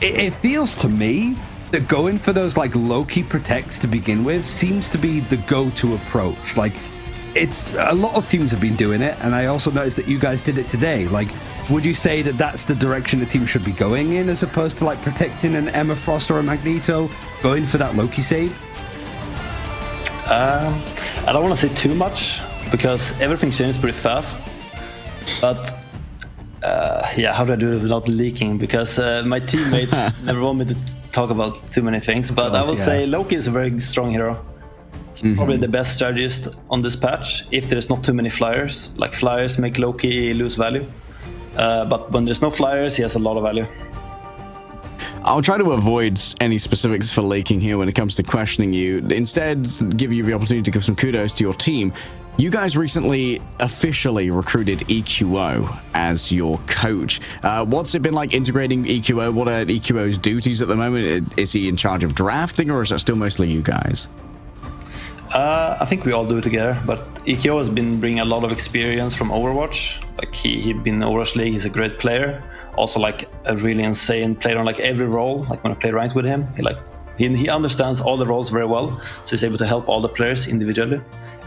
It feels to me that going for those like low-key protects to begin with seems to be the go-to approach. Like, it's a lot of teams have been doing it, and I also noticed that you guys did it today. Like, would you say that that's the direction the team should be going in, as opposed to like protecting an Emma Frost or a Magneto, going for that Loki save? I don't want to say too much because everything changes pretty fast. But yeah, how do I do it without leaking? Because my teammates never want me to talk about too many things. But I would say Loki is a very strong hero. It's probably the best strategist on this patch if there's not too many flyers. Like, flyers make Loki lose value. But when there's no flyers, he has a lot of value. I'll try to avoid any specifics for leaking here when it comes to questioning you. Instead, give you the opportunity to give some kudos to your team. You guys recently officially recruited EQO as your coach. What's it been like integrating EQO? What are EQO's duties at the moment? Is he in charge of drafting, or is that still mostly you guys? I think we all do it together, but EQO has been bringing a lot of experience from Overwatch. Like, he's been in the Overwatch League, he's a great player. Also, like, a really insane player on like every role. Like, when I play ranked with him, he understands all the roles very well, so he's able to help all the players individually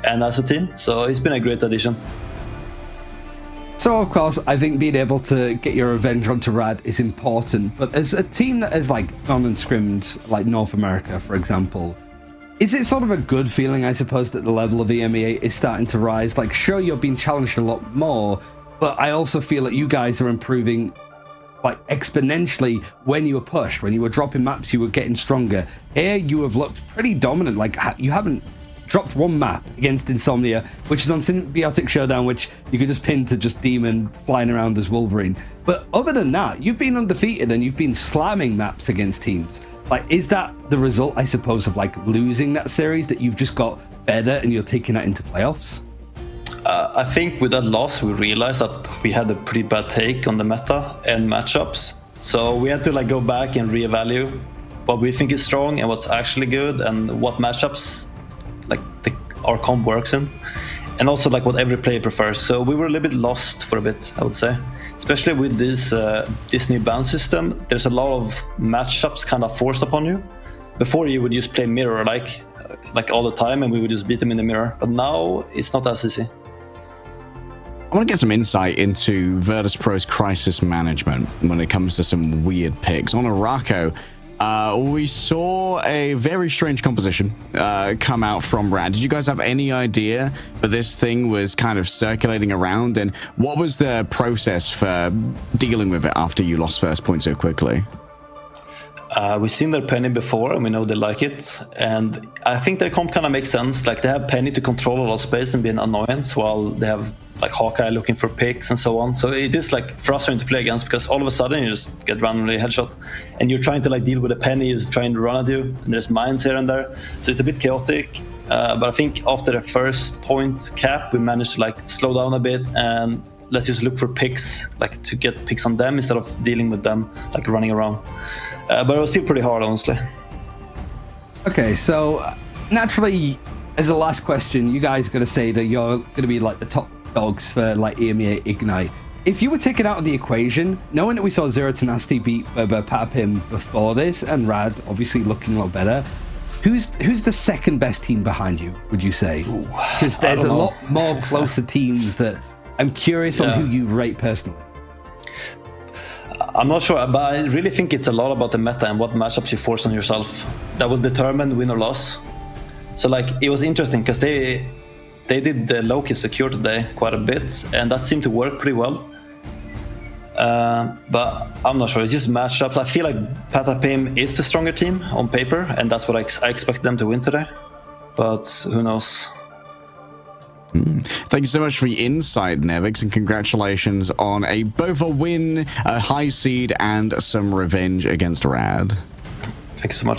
and as a team. So he's been a great addition. So, of course, I think being able to get your revenge onto Rad is important, but as a team that has like gone and scrimmed like North America, for example, is it sort of a good feeling, I suppose, that the level of EMEA is starting to rise? Like, sure, you're being challenged a lot more, but I also feel that you guys are improving like exponentially when you were pushed. When you were dropping maps, you were getting stronger. Here, you have looked pretty dominant. Like, you haven't dropped one map against Insomnia, which is on Symbiotic Showdown, which you could just pin to just Demon flying around as Wolverine. But other than that, you've been undefeated and you've been slamming maps against teams. Like, is that the result, I suppose, of like losing that series, that you've just got better and you're taking that into playoffs? I think with that loss, we realized that we had a pretty bad take on the meta and matchups. So we had to like go back and reevaluate what we think is strong and what's actually good, and what matchups like our comp works in, and also like what every player prefers. So we were a little bit lost for a bit, I would say. Especially with this new ban system, there's a lot of matchups kind of forced upon you. Before, you would just play mirror like all the time, and we would just beat them in the mirror. But now it's not as easy. I want to get some insight into Virtus Pro's crisis management when it comes to some weird picks. On Araco, we saw a very strange composition come out from Rad. Did you guys have any idea that this thing was kind of circulating around? And what was the process for dealing with it after you lost first point so quickly? We've seen their Penny before, and we know they like it. And I think their comp kind of makes sense. Like, they have Penny to control a lot of space and be an annoyance, while they have like Hawkeye looking for picks and so on. So it is like frustrating to play against, because all of a sudden you just get randomly headshot, and you're trying to like deal with a Penny who's trying to run at you, and there's mines here and there. So it's a bit chaotic. But I think after the first point cap, we managed to like slow down a bit and let's just look for picks, like to get picks on them instead of dealing with them like running around. But it was still pretty hard, honestly. Okay, so naturally as a last question, you guys got to say that you're going to be like the top dogs for like EMEA Ignite. If you were taken out of the equation, knowing that we saw Zero Tenacity beat Patapim before this, and Rad obviously looking a lot better, who's the second best team behind you, would you say? Because there's a lot more closer teams that I'm curious on who you rate personally. I'm not sure, but I really think it's a lot about the meta and what matchups you force on yourself that will determine win or loss. So like, it was interesting because they did the low-key secure today quite a bit, and that seemed to work pretty well. But I'm not sure, it's just matchups. I feel like Patapim is the stronger team on paper, and that's what I expect them to win today. But who knows? Thank you so much for your insight, Nevix, and congratulations on both a win, a high seed, and some revenge against Rad. Thank you so much.